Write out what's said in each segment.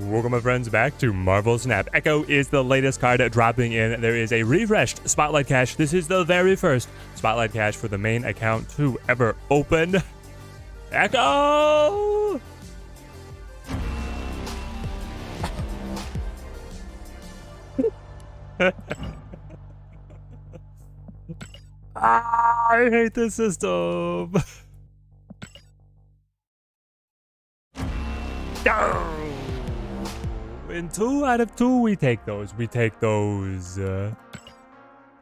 Welcome, my friends, back to Marvel Snap. Echo is the latest card dropping in. There is a refreshed Spotlight Cache. This is the very first Spotlight Cache for the main account to ever open. Echo! I hate this system. In 2 out of 2, we take those.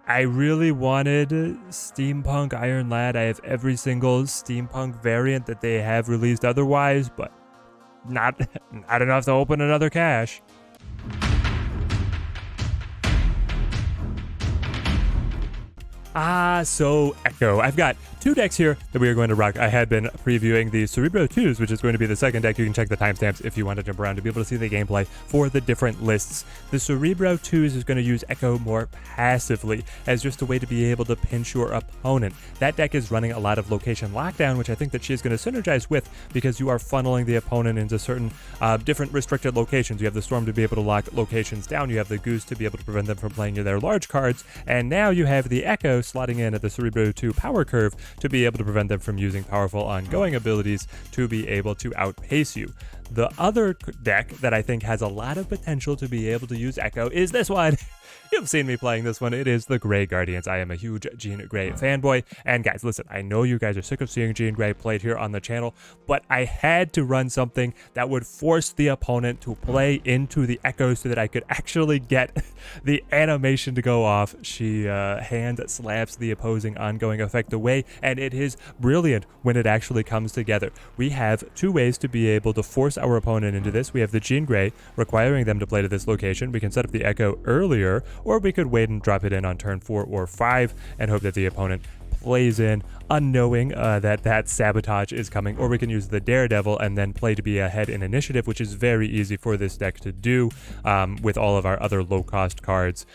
I really wanted Steampunk Iron Lad. I have every single Steampunk variant that they have released otherwise, but not enough to open another cache. So Echo. I've got 2 decks here that we are going to rock. I had been previewing the Cerebro 2s, which is going to be the second deck. You can check the timestamps if you want to jump around to be able to see the gameplay for the different lists. The Cerebro 2s is going to use Echo more passively as just a way to be able to pinch your opponent. That deck is running a lot of location lockdown, which I think that she is going to synergize with because you are funneling the opponent into certain different restricted locations. You have the Storm to be able to lock locations down. You have the Goose to be able to prevent them from playing their large cards. And now you have the Echo slotting in at the Cerebro 2 power curve to be able to prevent them from using powerful ongoing abilities to be able to outpace you. The other deck that I think has a lot of potential to be able to use Echo is this one. You've seen me playing this one. It is the Grey Guardians. I am a huge Jean Grey fanboy. And guys, listen, I know you guys are sick of seeing Jean Grey played here on the channel, but I had to run something that would force the opponent to play into the Echo so that I could actually get the animation to go off. She hand slaps the opposing ongoing effect away, and it is brilliant when it actually comes together. We have 2 ways to be able to force our opponent into this. We have the Jean Grey, requiring them to play to this location. We can set up the Echo earlier, or we could wait and drop it in on turn 4 or 5 and hope that the opponent plays in unknowing that sabotage is coming, or we can use the Daredevil and then play to be ahead in initiative, which is very easy for this deck to do with all of our other low-cost cards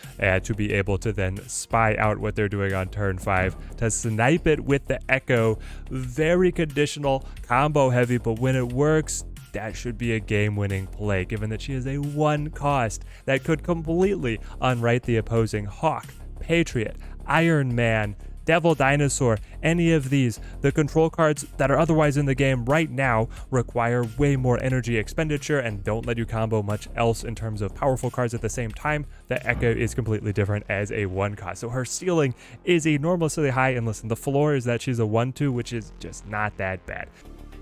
to be able to then spy out what they're doing on turn 5 to snipe it with the Echo. Very conditional, combo heavy, but when it works, that should be a game-winning play, given that she is a 1 cost that could completely unwrite the opposing Hawk, Patriot, Iron Man, Devil Dinosaur, any of these. The control cards that are otherwise in the game right now require way more energy expenditure and don't let you combo much else in terms of powerful cards at the same time. The Echo is completely different as a 1 cost. So her ceiling is enormously high, and listen, the floor is that she's a 1/2, which is just not that bad.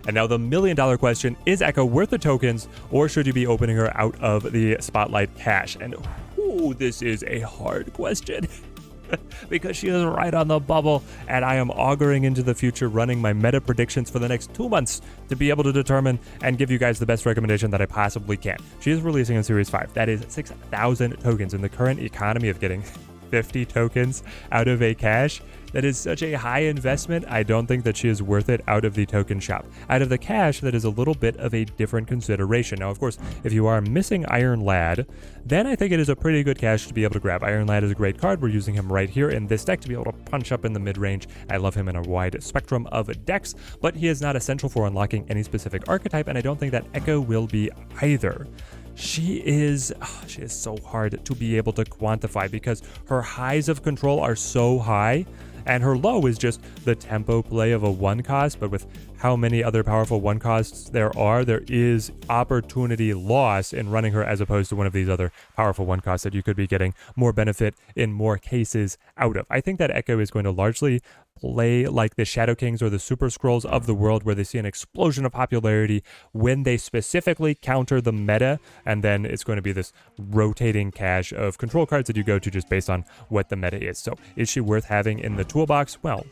And now the $1 million question, is Echo worth the tokens, or should you be opening her out of the Spotlight Cache? And this is a hard question because she is right on the bubble, and I am auguring into the future, running my meta predictions for the next 2 months to be able to determine and give you guys the best recommendation that I possibly can. She is releasing in Series 5. That is 6,000 tokens in the current economy of getting 50 tokens out of a cache. That is such a high investment. I don't think that she is worth it out of the token shop. Out of the cache, that is a little bit of a different consideration. Now, of course, if you are missing Iron Lad, then I think it is a pretty good cache to be able to grab. Iron Lad is a great card. We're using him right here in this deck to be able to punch up in the mid-range. I love him in a wide spectrum of decks, but he is not essential for unlocking any specific archetype, and I don't think that Echo will be either. She is so hard to be able to quantify because her highs of control are so high, and her low is just the tempo play of a 1 cost, but with how many other powerful 1 costs there is opportunity loss in running her as opposed to one of these other powerful 1 costs that you could be getting more benefit in more cases out of. I think that Echo is going to largely play like the Shadow Kings or the Super Scrolls of the world, where they see an explosion of popularity when they specifically counter the meta, and then it's going to be this rotating cache of control cards that you go to just based on what the meta is. So is she worth having in the toolbox? Well,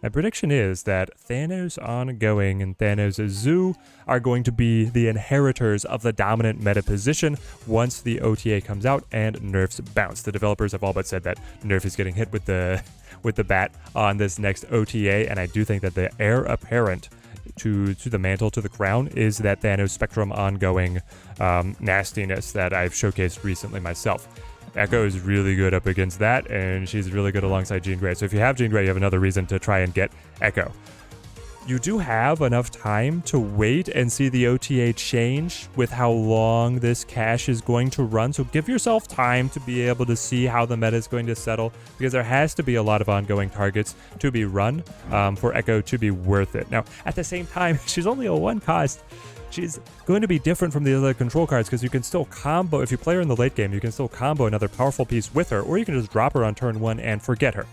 my prediction is that Thanos Ongoing and Thanos Zoo are going to be the inheritors of the dominant meta position once the OTA comes out and nerfs bounce. The developers have all but said that nerf is getting hit with the bat on this next OTA, and I do think that the heir apparent to the mantle, to the crown, is that Thanos Spectrum Ongoing nastiness that I've showcased recently myself. Echo is really good up against that, and she's really good alongside Jean Grey. So if you have Jean Grey, you have another reason to try and get Echo. You do have enough time to wait and see the OTA change with how long this cache is going to run. So give yourself time to be able to see how the meta is going to settle, because there has to be a lot of ongoing targets to be run for Echo to be worth it. Now, at the same time, she's only a 1 cost. She's going to be different from the other control cards because you can still combo. If you play her in the late game, you can still combo another powerful piece with her, or you can just drop her on turn 1 and forget her.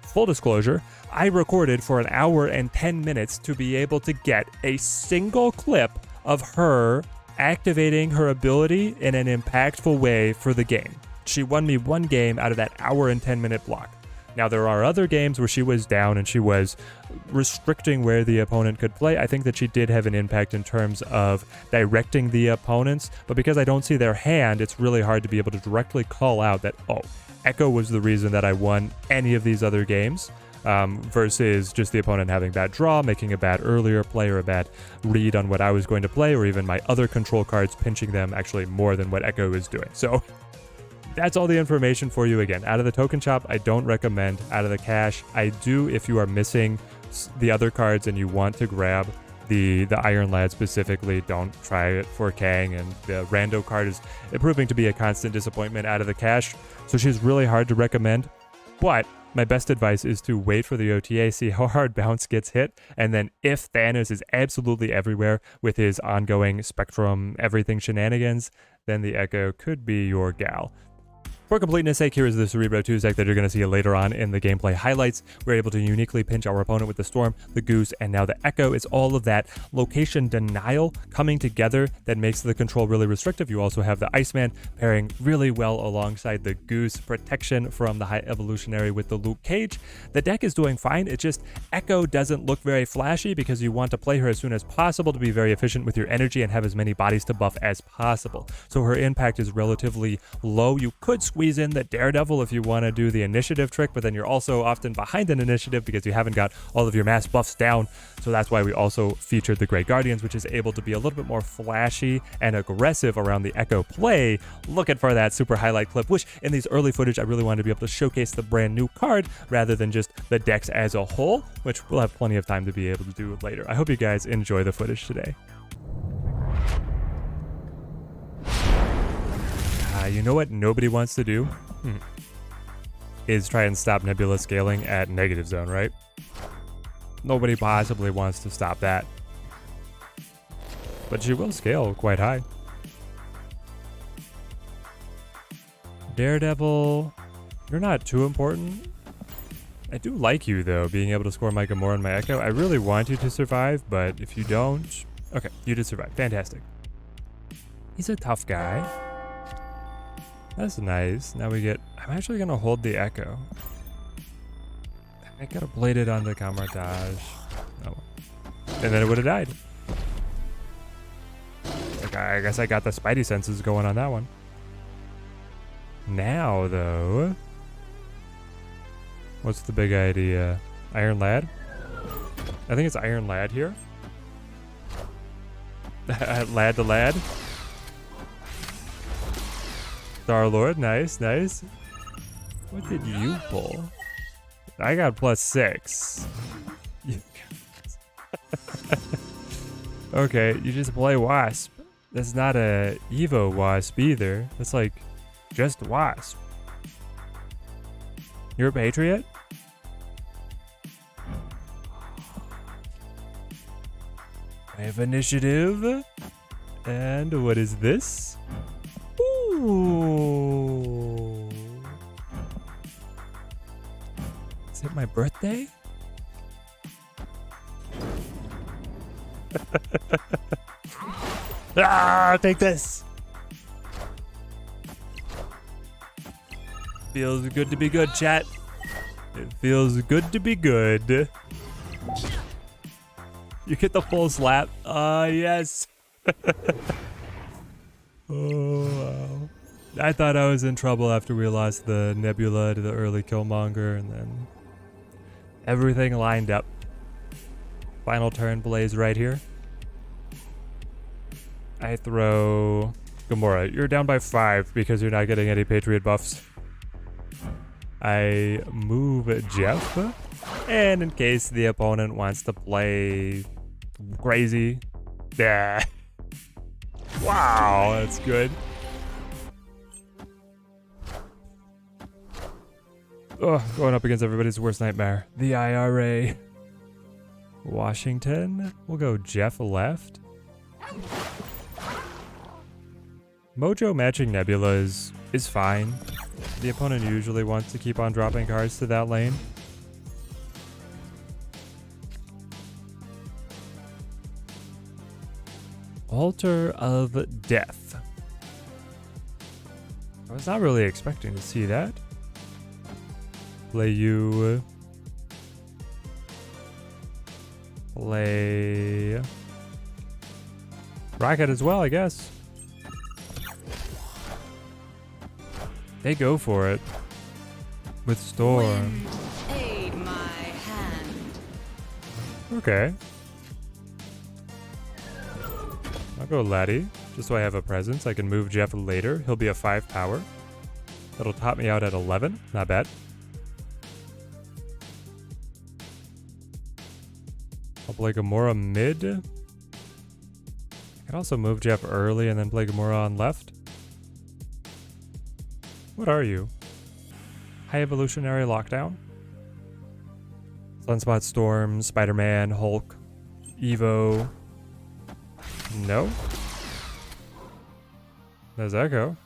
Full disclosure, I recorded for 1 hour and 10 minutes to be able to get a single clip of her activating her ability in an impactful way for the game. She won me 1 game out of that 1 hour and 10 minute block. Now, there are other games where she was down and she was restricting where the opponent could play. I think that she did have an impact in terms of directing the opponents, but because I don't see their hand, it's really hard to be able to directly call out that, oh, Echo was the reason that I won any of these other games, versus just the opponent having bad draw, making a bad earlier play or a bad read on what I was going to play, or even my other control cards pinching them actually more than what Echo is doing. So that's all the information for you. Again, out of the token shop, I don't recommend. Out of the cache, I do if you are missing the other cards and you want to grab the Iron Lad specifically. Don't try it for Kang, and the rando card is proving to be a constant disappointment out of the cache, so she's really hard to recommend. But my best advice is to wait for the OTA, see how hard Bounce gets hit, and then if Thanos is absolutely everywhere with his ongoing Spectrum everything shenanigans, then the Echo could be your gal. For completeness sake, here is the Cerebro 2 deck that you're going to see later on in the gameplay highlights. We're able to uniquely pinch our opponent with the Storm, the Goose, and now the Echo. It's all of that location denial coming together that makes the control really restrictive. You also have the Iceman pairing really well alongside the Goose, protection from the High Evolutionary with the Luke Cage. The deck is doing fine. It's just Echo doesn't look very flashy because you want to play her as soon as possible to be very efficient with your energy and have as many bodies to buff as possible. So her impact is relatively low. You could squeeze in the Daredevil if you want to do the initiative trick, but then you're also often behind an initiative because you haven't got all of your mass buffs down. So that's why we also featured the Great Guardians, which is able to be a little bit more flashy and aggressive around the Echo play. Looking for that super highlight clip, which in these early footage, I really wanted to be able to showcase the brand new card rather than just the decks as a whole, which we'll have plenty of time to be able to do later. I hope you guys enjoy the footage today. You know what nobody wants to do? Is try and stop Nebula scaling at negative zone, right? Nobody possibly wants to stop that. But she will scale quite high. Daredevil, you're not too important. I do like you, though, being able to score my Gamora and my Echo. I really want you to survive, but if you don't... Okay, you did survive. Fantastic. He's a tough guy. That's nice. Now we get... I'm actually going to hold the Echo. I could have played it on the Camartage. Oh. And then it would have died. Like, I guess I got the Spidey senses going on that one. Now, though... What's the big idea? Iron Lad? I think it's Iron Lad here. Lad to Lad. Star-Lord, nice, nice. What did you pull? I got +6. Okay, you just play Wasp. That's not a Evo Wasp either. That's like just Wasp. You're a Patriot? I have initiative. And what is this? Ooh. Is it my birthday? Take this. Feels good to be good, chat. It feels good to be good. You get the full slap. Yes. Oh, wow. I thought I was in trouble after we lost the Nebula to the early Killmonger, and then everything lined up. Final turn Blaze right here. I throw Gamora. You're down by 5 because you're not getting any Patriot buffs. I move Jeff. And in case the opponent wants to play crazy. Yeah. Wow, that's good. Oh, going up against everybody's worst nightmare. The IRA. Washington. We'll go Jeff left. Mojo matching Nebulas is fine. The opponent usually wants to keep on dropping cards to that lane. Altar of Death. I was not really expecting to see that. Play you. Play Rocket as well, I guess. They go for it with Storm. Aid my hand. Okay. I'll go Laddie, just so I have a presence. I can move Jeff later. He'll be a 5 power. That'll top me out at 11. Not bad. I'll play Gamora mid. I can also move Jeff early and then play Gamora on left. What are you? High Evolutionary Lockdown? Sunspot, Storm, Spider-Man, Hulk, Evo. No? There's Echo.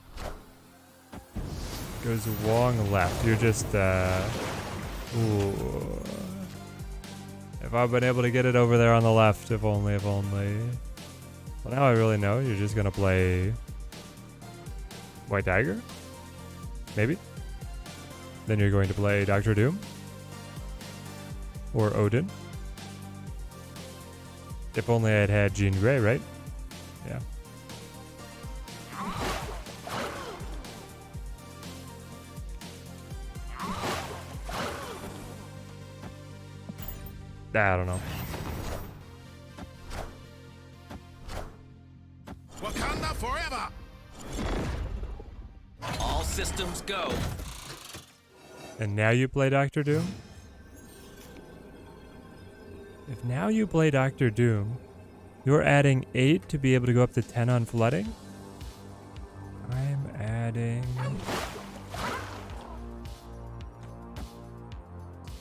Goes Wong left. You're just, ooh. If I've been able to get it over there on the left, if only. Well, now I really know. You're just gonna play White Dagger? Maybe? Then you're going to play Dr. Doom? Or Odin? If only I'd had Jean Grey, right? Yeah. I don't know. Wakanda forever! All systems go. And now you play Dr. Doom? If now you play Dr. Doom, you're adding 8 to be able to go up to 10 on flooding? I'm adding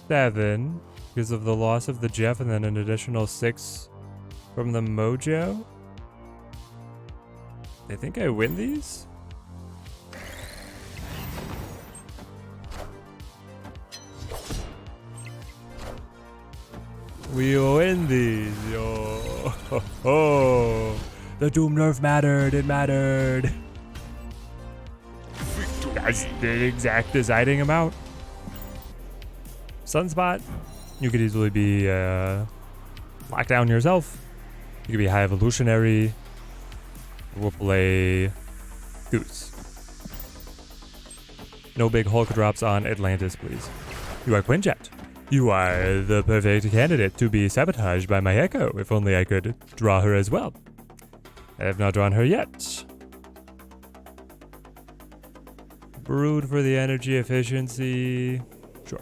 7 because of the loss of the Jeff and then an additional 6 from the Mojo. I think I win these? We win these, yo. Oh, the Doom nerf mattered. It mattered. That's the exact deciding amount. Sunspot, you could easily be locked down yourself. You could be High Evolutionary. We'll play Goose. No big Hulk drops on Atlantis, please. You are Quinjet. You are the perfect candidate to be sabotaged by my Echo. If only I could draw her as well. I have not drawn her yet. Brood for the energy efficiency. Sure.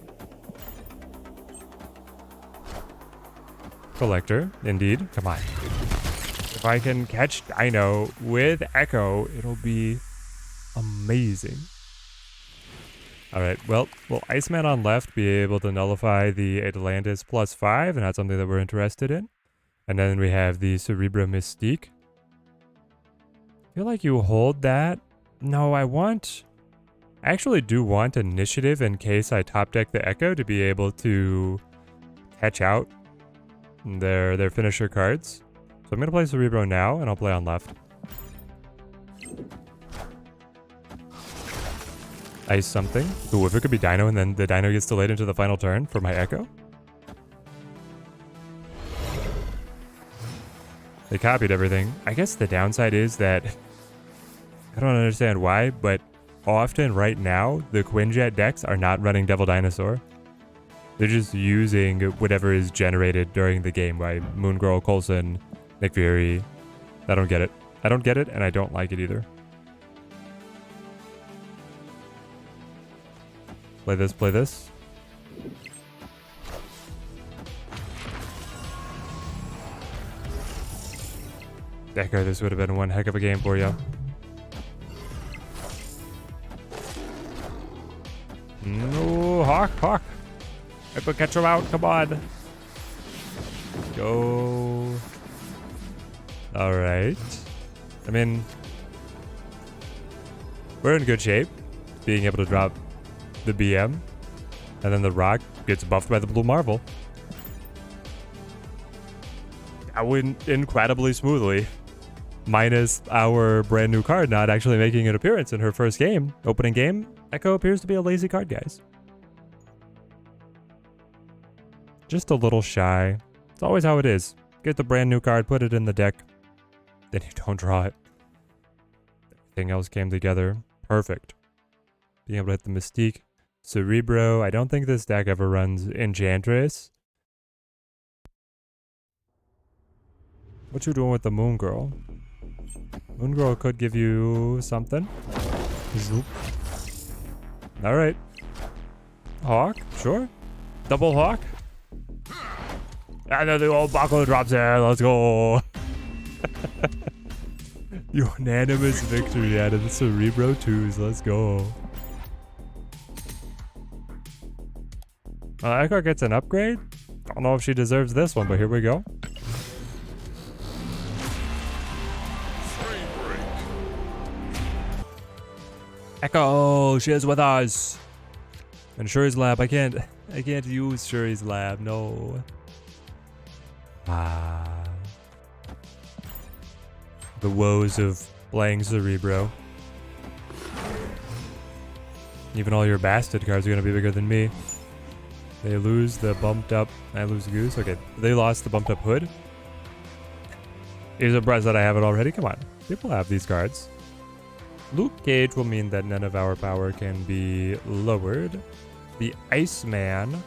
Collector, indeed. Come on. If I can catch Dino with Echo, it'll be amazing. Alright, well, will Iceman on left be able to nullify the Atlantis +5, and that's something that we're interested in? And then we have the Cerebro Mystique. I feel like you hold that. No, I actually do want initiative in case I top deck the Echo to be able to catch out their finisher cards. So I'm going to play Cerebro now, and I'll play on left. Ice something. Ooh, if it could be Dino and then the Dino gets delayed into the final turn for my Echo. They copied everything. I guess the downside is that I don't understand why, but often right now the Quinjet decks are not running Devil Dinosaur. They're just using whatever is generated during the game by Moon Girl, Coulson, Nick Fury. I don't get it. I don't get it, and I don't like it either. Play this, play this. Decker, this would have been one heck of a game for you. No, Hawk, Hawk. I could catch him out, come on. Go. All right. I mean, we're in good shape. Being able to drop the BM. And then the rock gets buffed by the blue marble. That went incredibly smoothly. Minus our brand new card not actually making an appearance in her first game. Opening game, Echo appears to be a lazy card, guys. Just a little shy. It's always how it is. Get the brand new card, put it in the deck. Then you don't draw it. Everything else came together. Perfect. Being able to hit the Mystique. Cerebro. I don't think this deck ever runs Enchantress. What you doing with the Moon Girl? Moon Girl could give you something. Zoop. Alright. Hawk? Sure. Double Hawk? And then the old Baco drops in. Let's go. Unanimous victory out of the Cerebro 2s. Let's go. Echo gets an upgrade. Don't know if she deserves this one, but here we go. Echo, she is with us. And Shuri's lab, I can't use Shuri's lab, no. Ah. The woes of playing Cerebro. Even all your bastard cards are gonna be bigger than me. They lose the bumped up. I lose Goose. Okay, they lost the bumped up Hood. You're surprised that I have it already? Come on, people have these cards. Luke Cage will mean that none of our power can be lowered. The Iceman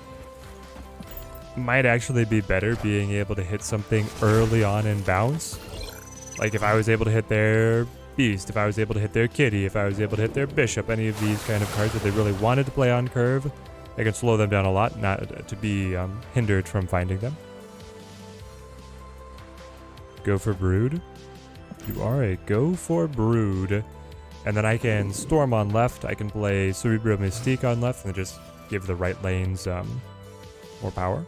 might actually be better being able to hit something early on in bounce. Like if I was able to hit their Beast, if I was able to hit their Kitty, if I was able to hit their Bishop, any of these kind of cards that they really wanted to play on curve, I can slow them down a lot, not to be hindered from finding them. Go for Brood. You are a go for Brood. And then I can Storm on left. I can play Cerebro Mystique on left and just give the right lanes more power.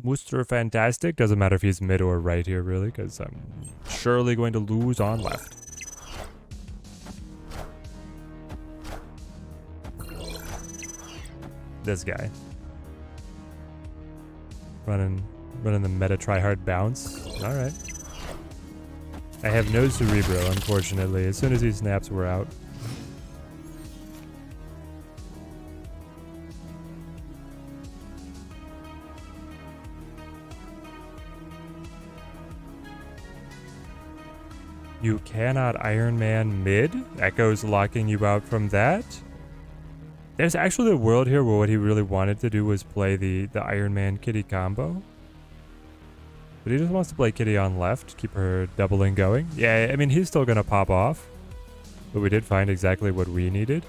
Mooster Fantastic. Doesn't matter if he's mid or right here, really, because I'm surely going to lose on left. This guy. Running the meta tryhard bounce. Alright. I have no Cerebro, unfortunately. As soon as he snaps, we're out. You cannot Iron Man mid? Echo's locking you out from that? There's actually a world here where what he really wanted to do was play the Iron Man Kitty combo. But he just wants to play Kitty on left, keep her doubling going. Yeah, I mean, he's still going to pop off. But we did find exactly what we needed.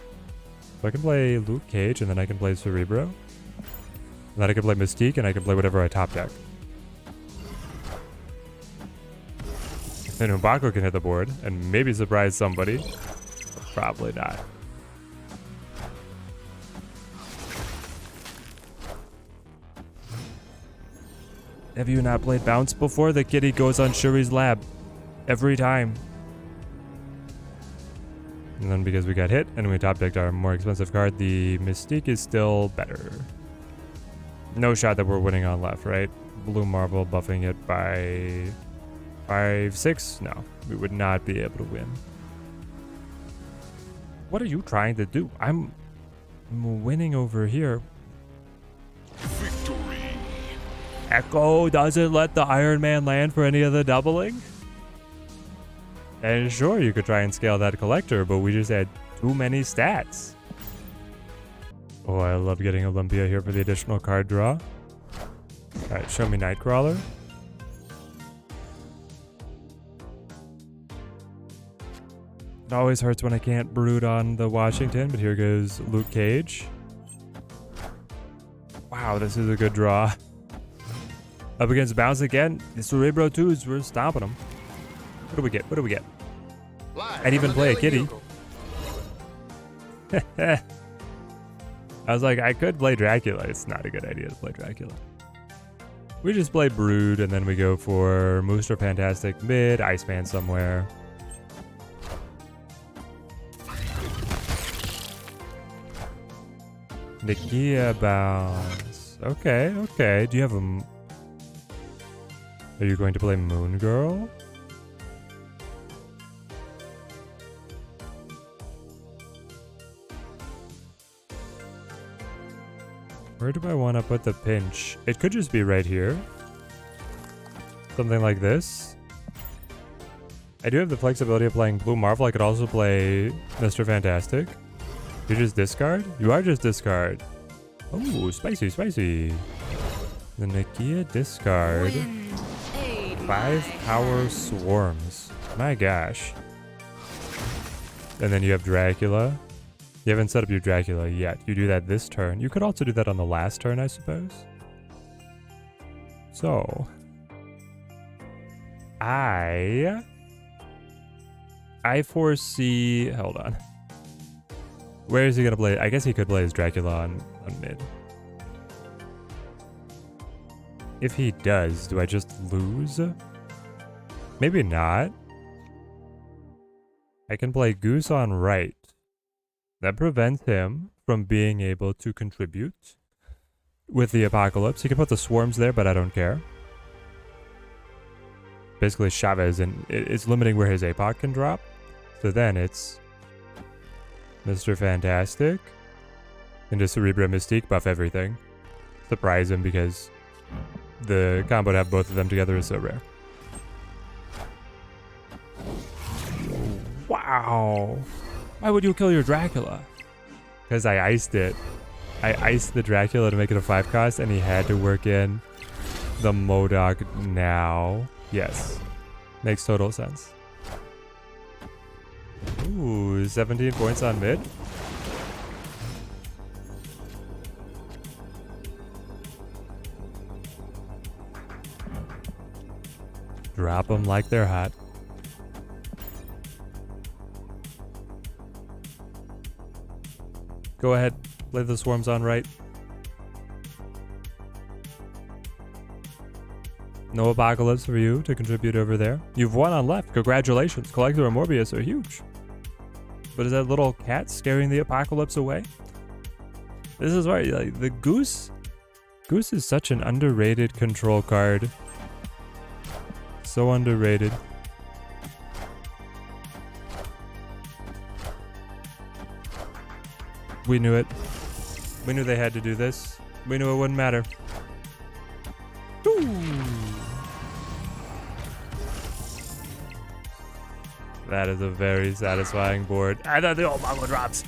So I can play Luke Cage, and then I can play Cerebro. And then I can play Mystique, and I can play whatever I top deck. Then Umbaku can hit the board, and maybe surprise somebody. Probably not. Have you not played Bounce before? The Kitty goes on Shuri's lab. Every time. And then because we got hit, and we top decked our more expensive card, the Mystique is still better. No shot that we're winning on left, right? Blue Marble buffing it by 5-6? No, we would not be able to win. What are you trying to do? I'm winning over here. Victory. Echo doesn't let the Iron Man land for any of the doubling. And sure, you could try and scale that collector, but we just had too many stats. Oh, I love getting Olympia here for the additional card draw. Alright, show me Nightcrawler. It always hurts when I can't brood on the Washington, but here goes Luke Cage. Wow, this is a good draw. Up against Bounce again. The Cerebro 2s, we're stomping them. What do we get? What do we get? I'd even play a kitty. I was like, I could play Dracula. It's not a good idea to play Dracula. We just play Brood, and then we go for Mooster Fantastic mid, Iceman somewhere. Nakia Bounce. Okay, okay. Do you have a... Are you going to play Moon Girl? Where do I want to put the pinch? It could just be right here. Something like this. I do have the flexibility of playing Blue Marvel. I could also play Mr. Fantastic. You just discard? You are just discard. Oh, spicy, spicy. The Nakia discard. 5 power swarms. My gosh. And then you have Dracula. You haven't set up your Dracula yet. You do that this turn. You could also do that on the last turn, I suppose. So, I foresee... Hold on. Where is he going to play? I guess he could play his Dracula on mid. If he does, do I just lose? Maybe not. I can play Goose on right. That prevents him from being able to contribute with the Apocalypse. He can put the swarms there, but I don't care. Basically, Chavez, and it's limiting where his APOC can drop. So then it's Mr. Fantastic into Cerebro Mystique, buff everything. Surprise him because the combo to have both of them together is so rare. Wow. Why would you kill your Dracula? Because I iced it. I iced the Dracula to make it a 5 cost, and he had to work in the MODOK now. Yes. Makes total sense. Ooh, 17 points on mid. Drop them like they're hot. Go ahead, play the swarms on right. No Apocalypse for you to contribute over there. You've won on left. Congratulations. Collector and Morbius are huge. But is that little cat scaring the Apocalypse away? This is right. Like, the Goose. Goose is such an underrated control card. So underrated. We knew it. We knew they had to do this. We knew it wouldn't matter. Ooh. That is a very satisfying board. And then the old Mongo drops.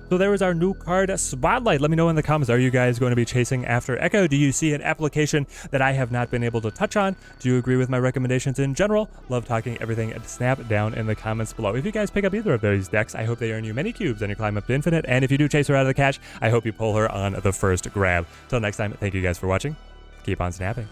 So there was our new card Spotlight. Let me know in the comments, are you guys going to be chasing after Echo? Do you see an application that I have not been able to touch on? Do you agree with my recommendations in general? Love talking everything and snap down in the comments below. If you guys pick up either of those decks, I hope they earn you many cubes and you climb up to infinite. And if you do chase her out of the cache, I hope you pull her on the first grab. Till next time, thank you guys for watching. Keep on snapping.